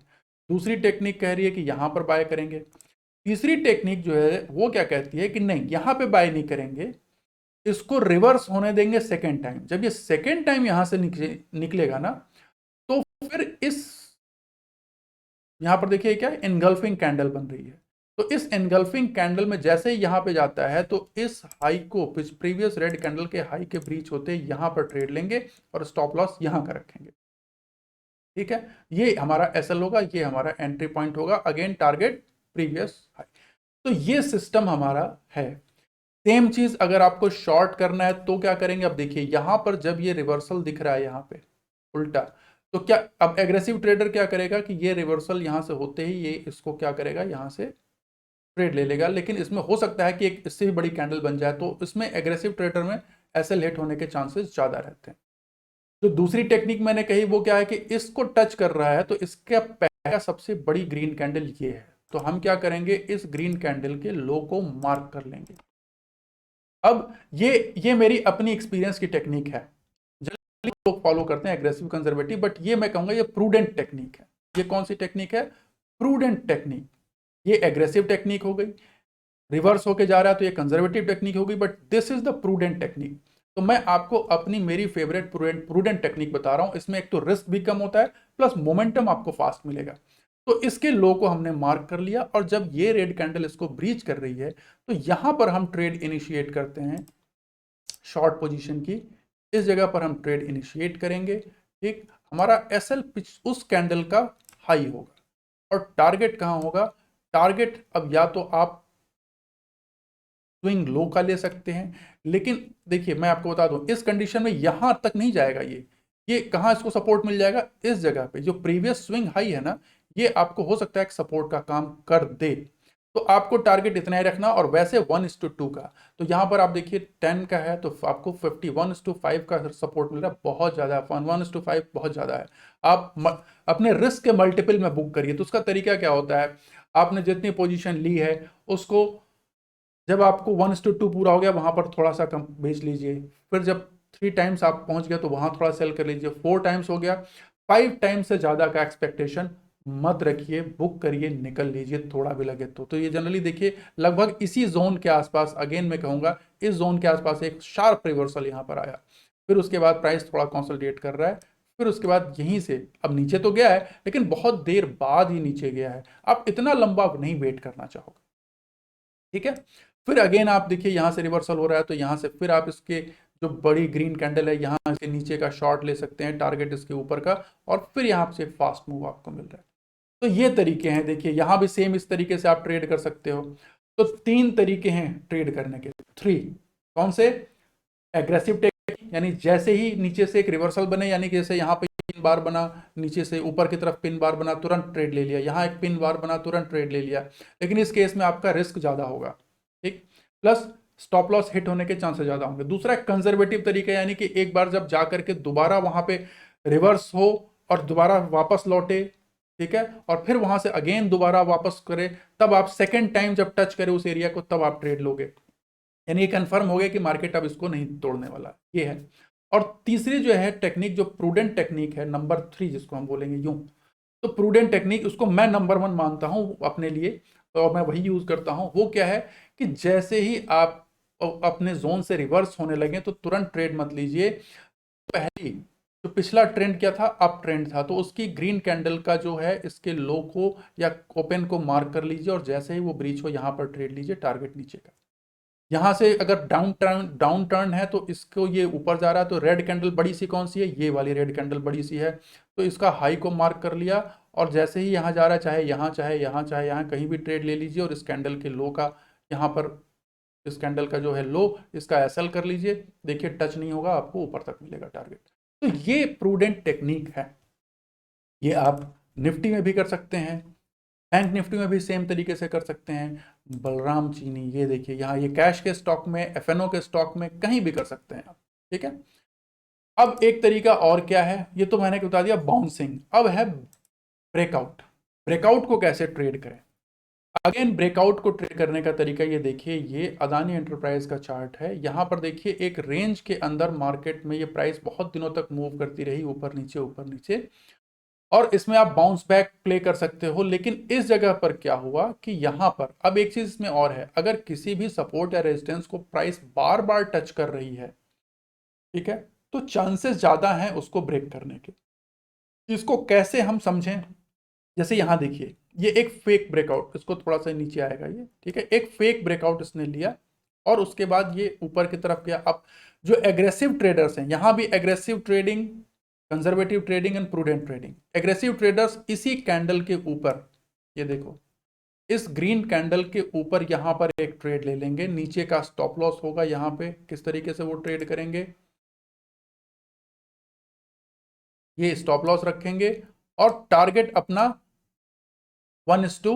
दूसरी टेक्निक कह रही है कि यहां पर बाय करेंगे। तीसरी टेक्निक जो है वो क्या कहती है कि नहीं, यहां पे बाय नहीं करेंगे, इसको रिवर्स होने देंगे सेकेंड टाइम। जब ये सेकेंड टाइम यहां से निकलेगा ना, तो फिर इस यहां पर देखिए क्या एनगल्फिंग कैंडल बन रही है। तो इस एनगल्फिंग कैंडल में जैसे ही यहां पे जाता है, तो इस हाई को प्रीवियस रेड कैंडल के हाई के ब्रीच होते यहां पर ट्रेड लेंगे और स्टॉप लॉस यहां का रखेंगे। ठीक है, ये हमारा एसएल होगा, ये हमारा एंट्री पॉइंट होगा, अगेन टारगेट प्रीवियस हाई। तो ये सिस्टम हमारा है। सेम चीज अगर आपको शॉर्ट करना है तो क्या करेंगे, अब देखिए यहां पर जब ये रिवर्सल दिख रहा है यहां पे उल्टा, तो क्या अब एग्रेसिव ट्रेडर क्या करेगा कि ये रिवर्सल यहां से होते ही ये इसको क्या करेगा, यहां से ट्रेड ले लेगा। लेकिन इसमें हो सकता है कि एक इससे भी बड़ी कैंडल बन जाए, तो इसमें एग्रेसिव ट्रेडर में एसएल हिट होने के चांसेस ज्यादा रहते हैं। जो दूसरी टेक्निक मैंने कही वो क्या है कि इसको टच कर रहा है, तो इसका पहला सबसे बड़ी ग्रीन कैंडल ये है, तो हम क्या करेंगे, इस ग्रीन कैंडल के लो को मार्क कर लेंगे। अब ये मेरी अपनी एक्सपीरियंस की टेक्निक है, जनरली लोग फॉलो करते हैं एग्रेसिव कंजर्वेटिव, बट ये मैं कहूंगा ये प्रूडेंट टेक्निक है। ये कौन सी टेक्निक है, प्रूडेंट टेक्निक। ये एग्रेसिव टेक्निक हो गई, रिवर्स होके जा रहा है तो ये कंजर्वेटिव टेक्निक होगी, but this is the prudent technique. तो मैं आपको अपनी मेरी फेवरेट प्रूडेंट टेक्निक बता रहा हूं। इसमें एक तो रिस्क भी कम होता है, प्लस मोमेंटम आपको फास्ट मिलेगा। तो इसके लो को हमने मार्क कर लिया, और जब ये रेड कैंडल इसको ब्रीच कर रही है, तो यहां पर हम ट्रेड इनिशिएट करते हैं शॉर्ट पोजीशन की। इस जगह पर हम ट्रेड इनिशिएट करेंगे। ठीक, हमारा एसएल उस कैंडल का हाई होगा, और टारगेट कहां होगा, टारगेट अब या तो आप स्विंग लो का ले सकते हैं, लेकिन देखिए मैं आपको बता दूं, इस कंडीशन में यहां तक नहीं जाएगा। ये कहां इसको सपोर्ट मिल जाएगा, इस जगह पे जो प्रीवियस स्विंग हाई है ना, ये आपको हो सकता है कि सपोर्ट का काम कर दे। तो आपको टारगेट इतना ही रखना, और वैसे 1:2 का, तो यहां पर आप देखिए 10 का है तो आपको 51:5 का सपोर्ट मिल रहा है, बहुत ज्यादा है। 1:5 बहुत ज्यादा है। आप अपने रिस्क के मल्टीपल में बुक करिए। तो उसका तरीका क्या होता है, आपने जितनी पोजीशन ली है उसको, जब आपको 1:2 पूरा हो गया वहां पर थोड़ा सा कम बेच लीजिए। फिर जब 3 टाइम्स आप पहुंच गए तो वहां थोड़ा सेल कर लीजिए। 4 टाइम्स हो गया, 5 टाइम्स से ज्यादा का एक्सपेक्टेशन मत रखिए, बुक करिए, निकल लीजिए थोड़ा भी लगे तो। ये जनरली देखिए लगभग इसी जोन के आसपास, अगेन मैं कहूंगा इस जोन के आसपास एक शार्प रिवर्सल यहां पर आया। फिर उसके बाद प्राइस थोड़ा कंसोलिडेट कर रहा है, फिर उसके बाद यहीं से अब नीचे तो गया है, लेकिन बहुत देर बाद ही नीचे गया है। आप इतना लंबा नहीं वेट करना चाहोगे। ठीक है, फिर अगेन आप देखिए यहां से रिवर्सल हो रहा है, तो यहां से फिर आप इसके जो बड़ी ग्रीन कैंडल है यहां से नीचे का शॉर्ट ले सकते हैं, टारगेट इसके ऊपर का, और फिर यहां से फास्ट मूव आपको मिल रहा है। तो ये तरीके हैं, देखिए यहां भी सेम इस तरीके से आप ट्रेड कर सकते हो। तो 3 तरीके हैं ट्रेड करने के, 3 कौन से, एग्रेसिव टेक्निक, यानी जैसे ही नीचे से एक रिवर्सल बने, यानी कि जैसे यहाँ पे पिन बार बना, नीचे से ऊपर की तरफ पिन बार बना, तुरंत ट्रेड ले लिया, यहाँ एक पिन बार बना, तुरंत ट्रेड ले लिया। लेकिन इस केस में आपका रिस्क ज्यादा होगा। ठीक, प्लस स्टॉप लॉस हिट होने के चांसेस ज्यादा होंगे। दूसरा कंजर्वेटिव तरीका, यानी कि एक बार जब जाकर के दोबारा वहां पे रिवर्स हो और दोबारा वापस लौटे, ठीक है, और फिर वहां से अगेन दोबारा वापस करे, तब आप सेकेंड टाइम जब टच करे उस एरिया को, तब आप ट्रेड लोगे। यानी ये कंफर्म हो गया कि मार्केट अब इसको नहीं तोड़ने वाला, ये है। और तीसरी जो है टेक्निक, जो प्रूडेंट टेक्निक है, नंबर 3 जिसको हम बोलेंगे यूं, तो प्रूडेंट टेक्निक उसको मैं नंबर 1 मानता हूं अपने लिए, और मैं वही यूज करता हूं। वो क्या है कि जैसे ही आप अपने जोन से रिवर्स होने लगे तो तुरंत ट्रेड मत लीजिए। पहली जो पिछला ट्रेंड क्या था, अप ट्रेंड था, तो उसकी ग्रीन कैंडल का जो है इसके लो को या ओपन को मार्क कर लीजिए और जैसे ही वो ब्रीच हो यहाँ पर ट्रेड लीजिए टारगेट नीचे का। यहाँ से अगर डाउन टर्न है तो इसको ये ऊपर जा रहा है, तो रेड कैंडल बड़ी सी कौन सी है, ये वाली रेड कैंडल बड़ी सी है, तो इसका हाई को मार्क कर लिया और जैसे ही यहाँ जा रहा है, चाहे यहाँ चाहे यहाँ चाहे यहाँ कहीं भी ट्रेड ले लीजिए और इस कैंडल के लो का यहाँ पर, इस कैंडल का जो है लो, इसका एसएल कर लीजिए, देखिए टच नहीं होगा, आपको ऊपर तक मिलेगा टारगेट। तो ये प्रूडेंट टेक्निक है, ये आप निफ्टी में भी कर सकते हैं, बैंक निफ्टी में भी सेम तरीके से कर सकते हैं। बलराम चीनी, ये देखिए यहाँ, ये कैश के स्टॉक में, एफएनओ के स्टॉक में, कहीं भी कर सकते हैं आप, ठीक है। अब एक तरीका और क्या है, ये तो मैंने बता दिया बाउंसिंग, अब है ब्रेकआउट। ब्रेकआउट को कैसे ट्रेड करें? अगेन ब्रेकआउट को ट्रेड करने का तरीका ये देखिए, ये अदानी एंटरप्राइज का चार्ट है, यहां पर देखिए एक रेंज के अंदर मार्केट में ये प्राइस बहुत दिनों तक मूव करती रही, ऊपर नीचे, और इसमें आप बाउंस बैक प्ले कर सकते हो। लेकिन इस जगह पर क्या हुआ कि यहां पर अब एक चीज इसमें और है, अगर किसी भी सपोर्ट या रेजिस्टेंस को प्राइस बार बार टच कर रही है, ठीक है, तो चांसेस ज्यादा हैं उसको ब्रेक करने के। इसको कैसे हम समझें? जैसे यहां देखिए, ये एक फेक ब्रेकआउट, इसको थोड़ा सा नीचे आएगा ये, ठीक है, एक फेक ब्रेकआउट इसने लिया और उसके बाद ये ऊपर की तरफ गया। अब जो एग्रेसिव ट्रेडर्स हैं, यहां भी aggressive trading, conservative trading and prudent trading, aggressive traders इसी कैंडल के ऊपर, ये देखो इस ग्रीन कैंडल के ऊपर यहां पर एक ट्रेड ले लेंगे, नीचे का स्टॉप लॉस होगा यहां पे, किस तरीके से वो ट्रेड करेंगे, ये स्टॉप लॉस रखेंगे और टारगेट अपना 1:2,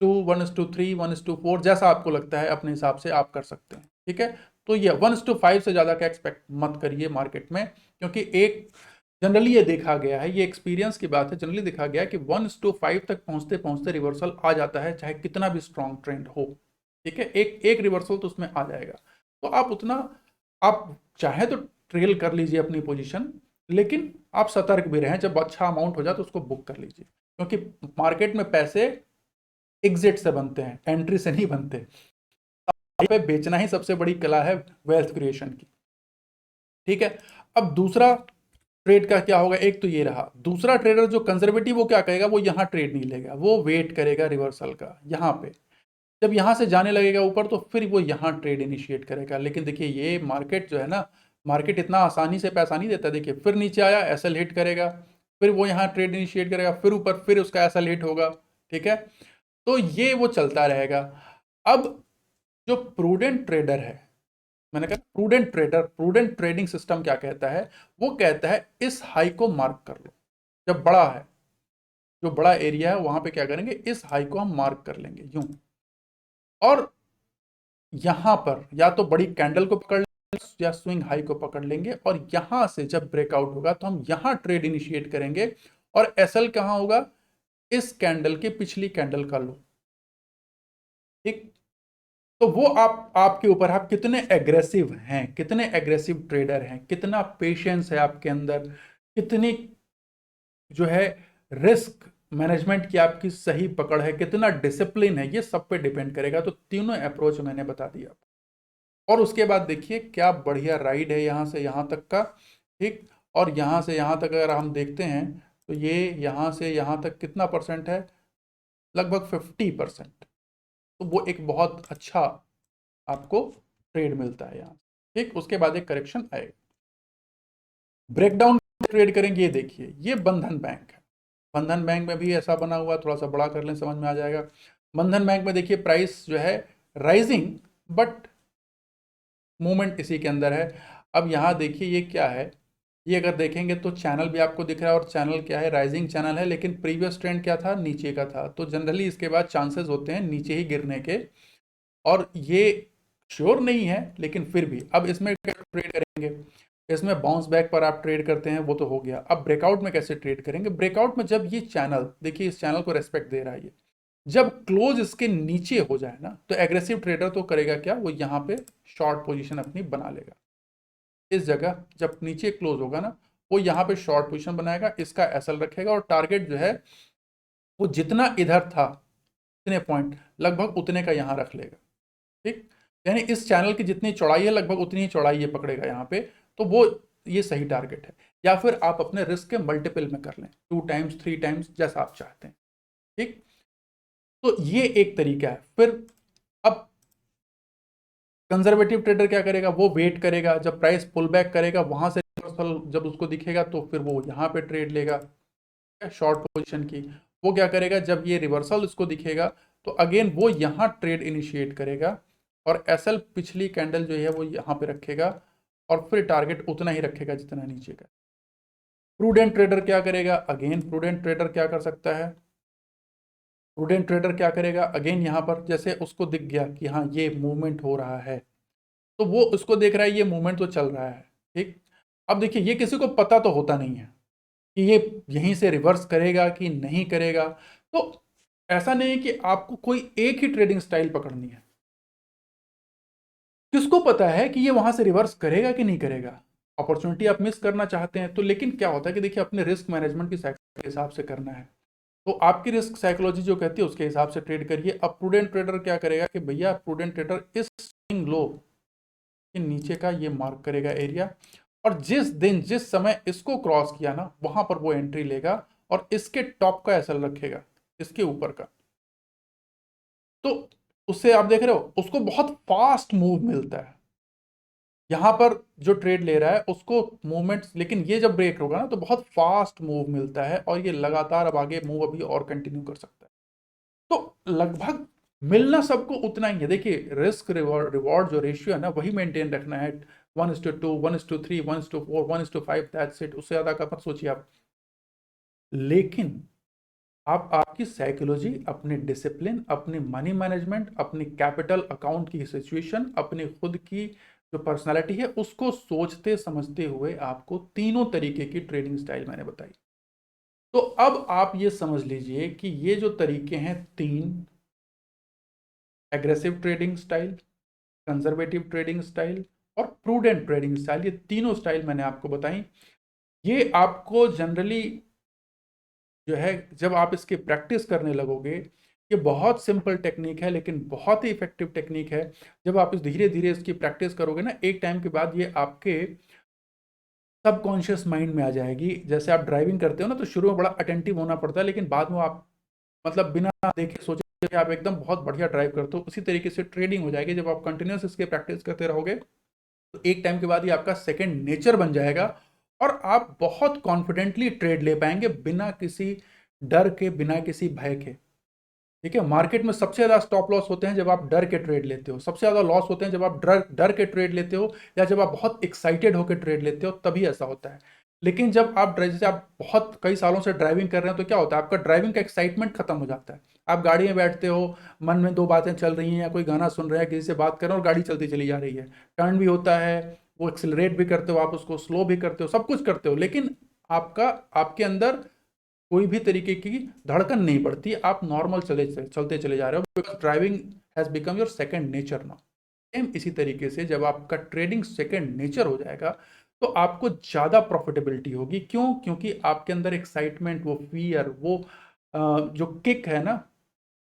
1:3, 1:4, जैसा आपको लगता है अपने हिसाब से आप कर सकते हैं, ठीक है। तो ये 1:5 से ज्यादा का एक्सपेक्ट मत करिए मार्केट में, क्योंकि एक जनरली ये देखा गया है, ये एक्सपीरियंस की बात है, जनरली देखा गया है कि 1:5 तक पहुंचते पहुंचते रिवर्सल आ जाता है, चाहे कितना भी स्ट्रॉन्ग ट्रेंड हो, ठीक है, एक एक रिवर्सल तो उसमें आ जाएगा। तो आप उतना, आप चाहे तो ट्रेल कर लीजिए अपनी पोजीशन, लेकिन आप सतर्क भी रहें, जब अच्छा अमाउंट हो जाए तो उसको बुक कर लीजिए, क्योंकि मार्केट में पैसे एग्जिट से बनते हैं, एंट्री से नहीं बनते। पे बेचना ही सबसे बड़ी कला है वेल्थ क्रिएशन की, ठीक है। अब दूसरा ट्रेड का क्या होगा, एक तो ये रहा, दूसरा ट्रेडर जो कंजर्वेटिव, वो क्या करेगा, वो यहां ट्रेड नहीं लेगा, वो वेट करेगा रिवर्सल का, यहां पे जब यहां से जाने लगेगा ऊपर तो फिर वो यहां ट्रेड इनिशिएट करेगा। लेकिन देखिए ये मार्केट जो है ना, मार्केट इतना आसानी से पैसा नहीं देता, देखिए फिर नीचे आया, एसएल हिट करेगा, फिर वो यहाँ ट्रेड इनिशिएट करेगा, फिर ऊपर, फिर उसका एसएल हिट होगा, ठीक है। तो ये वो चलता रहेगा। अब जो प्रूडेंट ट्रेडर है, मैंने कहा prudent trader, prudent trading system क्या कहता है, वो कहता है इस हाई को मार्क कर लो, जब बड़ा है, जो बड़ा एरिया है वहां पे क्या करेंगे, इस हाई को हम मार्क कर लेंगे यूं, और यहां पर या तो बड़ी कैंडल को पकड़ लेंगे या स्विंग हाई को पकड़ लेंगे, और यहां से जब ब्रेकआउट होगा तो हम यहां ट्रेड इनिशिएट करेंगे, और एसएल कहां होगा, इस कैंडल के पिछली कैंडल का लो, ठीक। तो वो आपके ऊपर, आप कितने एग्रेसिव हैं, कितने एग्रेसिव ट्रेडर हैं, कितना पेशेंस है आपके अंदर, कितनी जो है रिस्क मैनेजमेंट की आपकी सही पकड़ है, कितना डिसिप्लिन है, ये सब पे डिपेंड करेगा। तो तीनों अप्रोच मैंने बता दिया, और उसके बाद देखिए क्या बढ़िया राइड है यहां से यहां तक का, ठीक। और यहां से यहां तक अगर हम देखते हैं तो ये यहां से यहां तक कितना परसेंट है, लगभग 50%। तो वो एक बहुत अच्छा आपको ट्रेड मिलता है यहाँ, ठीक। उसके बाद एक करेक्शन आएगा, ब्रेकडाउन ट्रेड करेंगे, ये देखिए ये बंधन बैंक है, बंधन बैंक में भी ऐसा बना हुआ, थोड़ा सा बड़ा कर लें समझ में आ जाएगा। बंधन बैंक में देखिए प्राइस जो है राइजिंग, बट मूवमेंट इसी के अंदर है। अब यहाँ देखिए ये क्या है, ये अगर देखेंगे तो चैनल भी आपको दिख रहा है, और चैनल क्या है, राइजिंग चैनल है, लेकिन प्रीवियस ट्रेंड क्या था, नीचे का था, तो जनरली इसके बाद चांसेस होते हैं नीचे ही गिरने के, और ये श्योर नहीं है, लेकिन फिर भी अब इसमें ट्रेड करेंगे, इसमें बाउंस बैक पर आप ट्रेड करते हैं, वो तो हो गया। अब ब्रेकआउट में कैसे ट्रेड करेंगे, ब्रेकआउट में जब ये चैनल, देखिए इस चैनल को रेस्पेक्ट दे रहा है, ये जब क्लोज इसके नीचे हो जाए ना, तो एग्रेसिव ट्रेडर तो करेगा क्या, वो यहाँ पे शॉर्ट पोजीशन अपनी बना लेगा, इस जगह जब नीचे क्लोज होगा ना, वो यहाँ पे शॉर्ट पोजीशन बनाएगा, इसका एसएल रखेगा, और टारगेट जो है वो जितना इधर था, इतने पॉइंट लगभग उतने का यहाँ रख लेगा, ठीक। यानी इस चैनल की जितनी चौड़ाई है लगभग उतनी ही चौड़ाई ये पकड़ेगा यहाँ पे, तो वो ये सही टारगेट है, या फिर आप अपने रिस्क के मल्टीपल में कर लें, 2 टाइम्स 3 टाइम्स जैसा आप चाहते हैं। ठीक, तो ये एक तरीका है। फिर अब कंजर्वेटिव ट्रेडर क्या करेगा, वो वेट करेगा, जब प्राइस पुल बैक करेगा वहां से रिवर्सल जब उसको दिखेगा तो फिर वो यहाँ पे ट्रेड लेगा शॉर्ट पोजीशन की। वो क्या करेगा, जब ये रिवर्सल इसको दिखेगा तो अगेन वो यहाँ ट्रेड इनिशिएट करेगा और एसएल पिछली कैंडल जो है वो यहाँ पे रखेगा और फिर टारगेट उतना ही रखेगा जितना नीचे का। प्रूडेंट ट्रेडर क्या करेगा, अगेन प्रूडेंट ट्रेडर क्या कर सकता है, प्रूडेंट ट्रेडर क्या करेगा, अगेन यहाँ पर जैसे उसको दिख गया कि हाँ ये मूवमेंट हो रहा है तो वो उसको देख रहा है ये मूवमेंट तो चल रहा है। ठीक, अब देखिए ये किसी को पता तो होता नहीं है कि ये यहीं से रिवर्स करेगा कि नहीं करेगा, तो ऐसा नहीं है कि आपको कोई एक ही ट्रेडिंग स्टाइल पकड़नी है। किसको पता है कि ये वहां से रिवर्स करेगा कि नहीं करेगा, अपॉर्चुनिटी आप मिस करना चाहते हैं तो। लेकिन क्या होता है कि देखिए अपने रिस्क मैनेजमेंट के हिसाब से करना है, तो आपकी रिस्क साइकोलॉजी जो कहती है उसके हिसाब से ट्रेड करिए। अब प्रूडेंट ट्रेडर क्या करेगा कि भैया प्रूडेंट ट्रेडर इस स्विंग लो के नीचे का ये मार्क करेगा एरिया, और जिस दिन जिस समय इसको क्रॉस किया ना वहां पर वो एंट्री लेगा और इसके टॉप का एसएल रखेगा इसके ऊपर का। तो उससे आप देख रहे हो उसको बहुत फास्ट मूव मिलता है, यहां पर जो ट्रेड ले रहा है उसको मूवमेंट्स, लेकिन ये जब ब्रेक होगा ना तो बहुत फास्ट मूव मिलता है और ये लगातार अब आगे मूव अभी और कंटिन्यू कर सकता है। तो लगभग मिलना सबको उतना ही है। देखिए रिस्क रिवॉर्ड जो रेशियो है ना वही मेंटेन रखना है, 1:2, 1:3, 1:4, 1:5, दैट्स इट, उससे ज्यादा का मत सोचिए आप। लेकिन आप आपकी साइकोलॉजी, अपनी डिसिप्लिन, अपनी मनी मैनेजमेंट, अपनी कैपिटल अकाउंट की सिचुएशन, अपनी खुद की जो पर्सनालिटी है उसको सोचते समझते हुए आपको तीनों तरीके की ट्रेडिंग स्टाइल मैंने बताई। तो अब आप ये समझ लीजिए कि ये जो तरीके हैं तीन, aggressive trading style, conservative trading style और प्रूडेंट ट्रेडिंग स्टाइल, ये तीनों स्टाइल मैंने आपको बताई। ये आपको जनरली जो है जब आप इसकी प्रैक्टिस करने लगोगे, ये बहुत सिंपल टेक्निक है लेकिन बहुत ही इफेक्टिव टेक्निक है। जब आप इस धीरे धीरे इसकी प्रैक्टिस करोगे ना एक टाइम के बाद ये आपके सबकॉन्शियस माइंड में आ जाएगी। जैसे आप ड्राइविंग करते हो ना तो शुरू में बड़ा अटेंटिव होना पड़ता है लेकिन बाद में आप मतलब बिना देखे सोचे कि आप एकदम बहुत बढ़िया ड्राइव करते हो। उसी तरीके से ट्रेडिंग हो जाएगी जब आप कंटिन्यूस इसके प्रैक्टिस करते रहोगे तो एक टाइम के बाद ये आपका सेकेंड नेचर बन जाएगा और आप बहुत कॉन्फिडेंटली ट्रेड ले पाएंगे बिना किसी डर के, बिना किसी भय के। ठीक है, मार्केट में सबसे ज्यादा स्टॉप लॉस होते हैं जब आप डर के ट्रेड लेते हो, सबसे ज्यादा लॉस होते हैं जब आप डर डर के ट्रेड लेते हो या जब आप बहुत एक्साइटेड होकर ट्रेड लेते हो, तभी ऐसा होता है। लेकिन जब आप जैसे आप बहुत कई सालों से ड्राइविंग कर रहे हैं तो क्या होता है, आपका ड्राइविंग का एक्साइटमेंट खत्म हो जाता है। आप गाड़ी में बैठते हो, मन में दो बातें चल रही हैं या कोई गाना सुन रहे हैं, किसी से बात कर रहे हैं और गाड़ी चलती चली जा रही है, टर्न भी होता है, वो एक्सिलरेट भी करते हो, आप उसको स्लो भी करते हो, सब कुछ करते हो, लेकिन आपका आपके अंदर कोई भी तरीके की धड़कन नहीं पड़ती, आप नॉर्मल चलते चले जा रहे हो, because driving has become your second nature now. Same इसी तरीके से जब आपका ट्रेडिंग सेकंड नेचर हो जाएगा तो आपको ज्यादा प्रॉफिटेबिलिटी होगी। क्यों? क्योंकि आपके अंदर एक्साइटमेंट, वो फियर, वो जो किक है ना,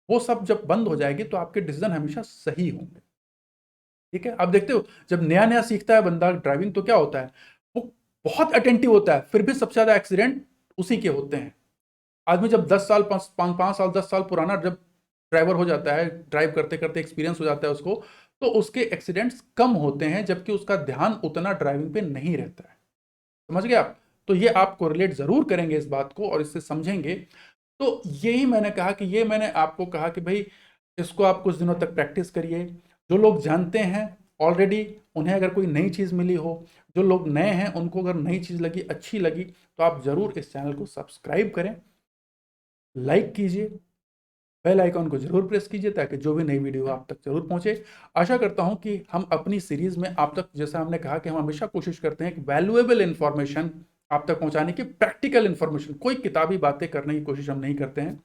वो सब जब बंद हो जाएगी तो आपके डिसीजन हमेशा सही होंगे। ठीक है, आप देखते हो जब नया नया सीखता है बंदा ड्राइविंग तो क्या होता है, वो बहुत अटेंटिव होता है, फिर भी सबसे ज्यादा एक्सीडेंट उसी के होते हैं। आदमी जब 10 साल 5 साल 10 साल पुराना जब ड्राइवर हो जाता है, ड्राइव करते करते एक्सपीरियंस हो जाता है उसको, तो उसके एक्सीडेंट्स कम होते हैं जबकि उसका ध्यान उतना ड्राइविंग पे नहीं रहता है। समझ गए आप? तो ये आप कोरिलेट जरूर करेंगे इस बात को और इससे समझेंगे। तो यही मैंने कहा कि ये मैंने आपको कहा कि भाई इसको आप कुछ दिनों तक प्रैक्टिस करिए। जो लोग जानते हैं ऑलरेडी, उन्हें अगर कोई नई चीज़ मिली हो, जो लोग नए हैं उनको अगर नई चीज़ लगी, अच्छी लगी, तो आप ज़रूर इस चैनल को सब्सक्राइब करें, लाइक कीजिए, बेल आइकॉन को जरूर प्रेस कीजिए ताकि जो भी नई वीडियो आप तक जरूर पहुंचे। आशा करता हूं कि हम अपनी सीरीज में आप तक, जैसा हमने कहा कि हम हमेशा कोशिश करते हैं कि वैल्यूएबल इंफॉर्मेशन आप तक पहुंचाने की, प्रैक्टिकल इंफॉर्मेशन, कोई किताबी बातें करने की कोशिश हम नहीं करते हैं,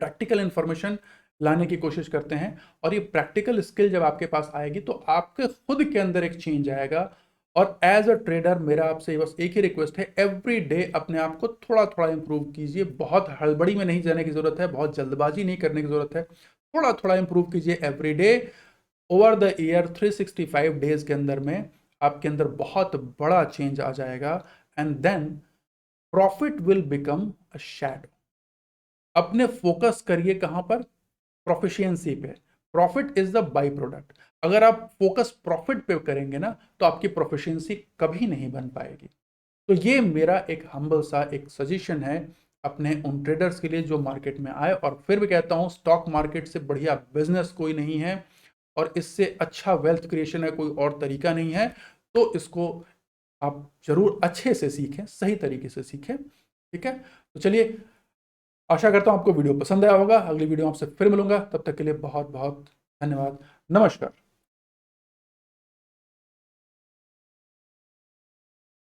प्रैक्टिकल इंफॉर्मेशन लाने की कोशिश करते हैं। और ये प्रैक्टिकल स्किल जब आपके पास आएगी तो आपके खुद के अंदर एक चेंज आएगा। और एज अ ट्रेडर मेरा आपसे बस एक ही रिक्वेस्ट है, एवरी डे अपने आप को थोड़ा थोड़ा इंप्रूव कीजिए। बहुत हड़बड़ी में नहीं जाने की जरूरत है, बहुत जल्दबाजी नहीं करने की जरूरत है, थोड़ा थोड़ा इंप्रूव कीजिए every day. Over the year 365 days के अंदर में आपके अंदर बहुत बड़ा चेंज आ जाएगा and then profit will become a shadow. अपने फोकस करिए कहां पर? प्रोफिशिएंसी पे। Profit is the byproduct. अगर आप फोकस प्रॉफिट पे करेंगे ना तो आपकी प्रोफिशिएंसी कभी नहीं बन पाएगी। तो ये मेरा एक हम्बल सा एक सजेशन है अपने उन ट्रेडर्स के लिए जो मार्केट में आए। और फिर भी कहता हूं, स्टॉक मार्केट से बढ़िया बिजनेस कोई नहीं है और इससे अच्छा वेल्थ क्रिएशन है कोई और तरीका नहीं है। तो इसको आप जरूर अच्छे से सीखें, सही तरीके से सीखें। ठीक है, तो चलिए, आशा करता हूं आपको वीडियो पसंद आया होगा। अगली वीडियो आपसे फिर मिलूंगा, तब तक के लिए बहुत बहुत धन्यवाद। नमस्कार।